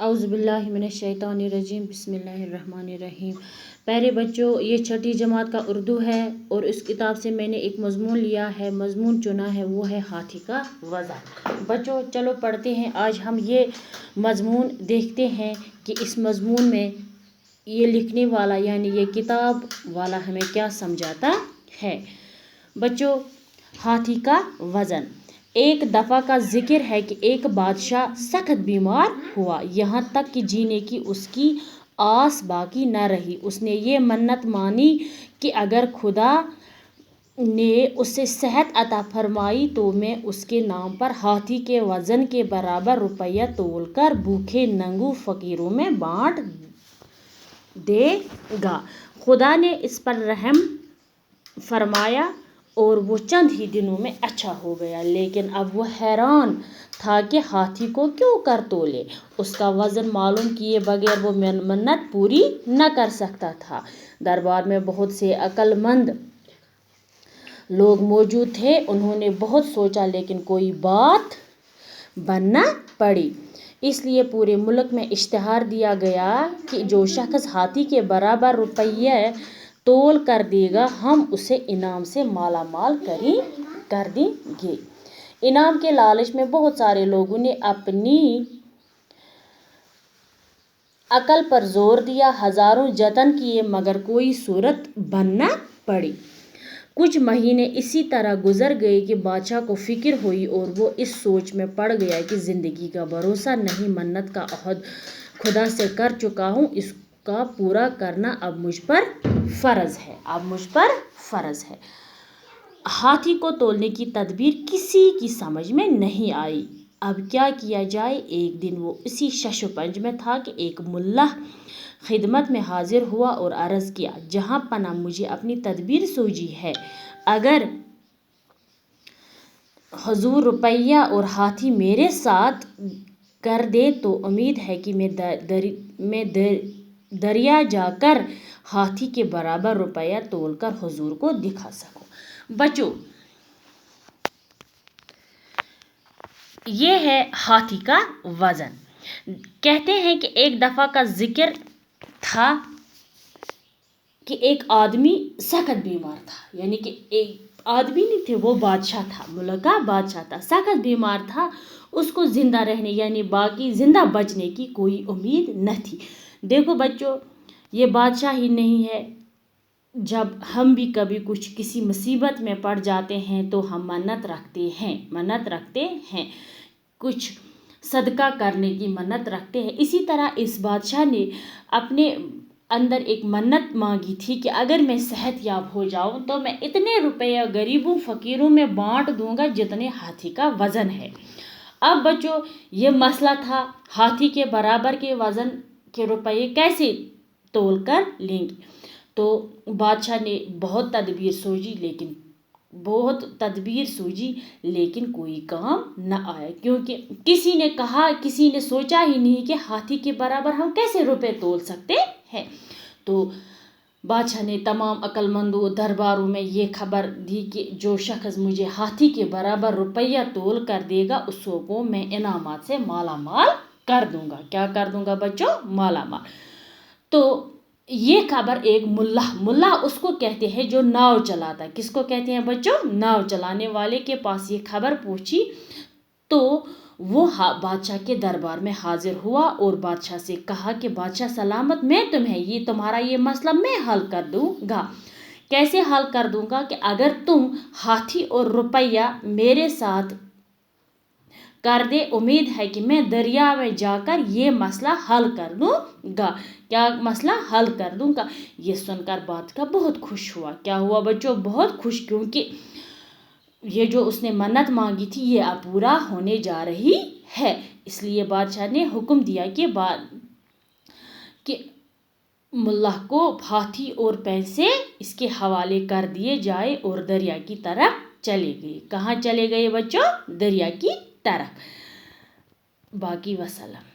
औज़ु बिल्लाहि मिनश्शैतानिर्रजीम बिस्मिल्लाहिर्रहमानिर्रहीम। प्यारे बच्चों, ये छठी जमात का उर्दू है और इस किताब से मैंने एक मज़मून लिया है, मज़मून चुना है, वो है हाथी का वज़न। बच्चों चलो पढ़ते हैं। आज हम ये मज़मून देखते हैं कि इस मज़मून में ये लिखने वाला यानी ये किताब वाला हमें क्या समझाता है। बच्चों, हाथी का वज़न। एक दफ़ा का जिक्र है कि एक बादशाह सख्त बीमार हुआ, यहाँ तक कि जीने की उसकी आस बाकी न रही। उसने ये मन्नत मानी कि अगर खुदा ने उसे सेहत अता फरमाई तो मैं उसके नाम पर हाथी के वज़न के बराबर रुपया तोलकर भूखे नंगू फ़कीरों में बांट देगा। खुदा ने इस पर रहम फरमाया और वो चंद ही दिनों में अच्छा हो गया। लेकिन अब वो हैरान था कि हाथी को क्यों कर तोले। उसका वज़न मालूम किए बगैर वो मन्नत पूरी न कर सकता था। दरबार में बहुत से अक्लमंद लोग मौजूद थे। उन्होंने बहुत सोचा लेकिन कोई बात बनना पड़ी। इसलिए पूरे मुल्क में इश्तिहार दिया गया कि जो शख्स हाथी के बराबर रुपये तोल कर देगा, हम उसे इनाम से माला माल कर देंगे। इनाम के लालच में बहुत सारे लोगों ने अपनी अकल पर जोर दिया। हजारों जतन किए मगर कोई सूरत बनना पड़ी। कुछ महीने इसी तरह गुजर गए कि बादशाह को फिक्र हुई और वो इस सोच में पड़ गया कि ज़िंदगी का भरोसा नहीं। मन्नत का अहद खुदा से कर चुका हूँ, इसका पूरा करना अब मुझ पर फ़र्ज़ है। हाथी को तोलने की तदबीर किसी की समझ में नहीं आई। अब क्या किया जाए। एक दिन वो इसी शशपंज में था कि एक मुल्ला खिदमत में हाजिर हुआ और अर्ज़ किया, जहाँ पना मुझे अपनी तदबीर सूझी है। अगर हुजूर रुपया और हाथी मेरे साथ कर दे तो उम्मीद है कि मैं दरिया जाकर हाथी के बराबर रुपया तोलकर हुजूर को दिखा सकूं। बच्चों, ये है हाथी का वज़न। कहते हैं कि एक दफ़ा का जिक्र था कि एक आदमी सख्त बीमार था, यानी कि एक आदमी नहीं थे, वो बादशाह था, मुल्क का बादशाह था, सख्त बीमार था। उसको ज़िंदा रहने यानी बाकी ज़िंदा बचने की कोई उम्मीद न थी। देखो बच्चों, ये बादशाह ही नहीं है, जब हम भी कभी किसी मुसीबत में पड़ जाते हैं तो हम मन्नत रखते हैं, कुछ सदका करने की मन्नत रखते हैं। इसी तरह इस बादशाह ने अपने अंदर एक मन्नत मांगी थी कि अगर मैं सेहत याब हो जाऊं तो मैं इतने रुपये गरीबों फ़कीरों में बांट दूंगा जितने हाथी का वज़न है। अब बच्चों, ये मसला था हाथी के बराबर के वज़न के रुपये कैसे तोल कर लेंगे। तो बादशाह ने बहुत तदबीर सूझी लेकिन कोई काम न आया, क्योंकि किसी ने सोचा ही नहीं कि हाथी के बराबर हम कैसे रुपए तोल सकते हैं। तो बादशाह ने तमाम अक्लमंदों दरबारों में ये खबर दी कि जो शख्स मुझे हाथी के बराबर रुपया तोल कर देगा उसको मैं इनामात से माला माल कर दूंगा। क्या कर दूंगा बच्चों? माला माल। तो ये खबर एक मुल्ला उसको कहते हैं जो नाव चलाता है। किसको कहते हैं बच्चों? नाव चलाने वाले के पास ये खबर पहुंची तो वो बादशाह के दरबार में हाजिर हुआ और बादशाह से कहा कि बादशाह सलामत, मैं तुम्हारा ये मसला मैं हल कर दूंगा। कैसे हल कर दूंगा कि अगर तुम हाथी और रुपया मेरे साथ कर दे, उम्मीद है कि मैं दरिया में जाकर ये मसला हल कर दूंगा। क्या मसला हल कर दूंगा? ये सुनकर बादशाह बहुत खुश हुआ। क्या हुआ बच्चों? बहुत खुश, क्योंकि ये जो उसने मन्नत मांगी थी ये अब पूरा होने जा रही है। इसलिए बादशाह ने हुक्म दिया कि मुल्ला को हाथी और पैसे इसके हवाले कर दिए जाए और दरिया की तरफ चले गए। कहाँ चले गए बच्चों? दरिया की तरफ। बाकी वसल्लम।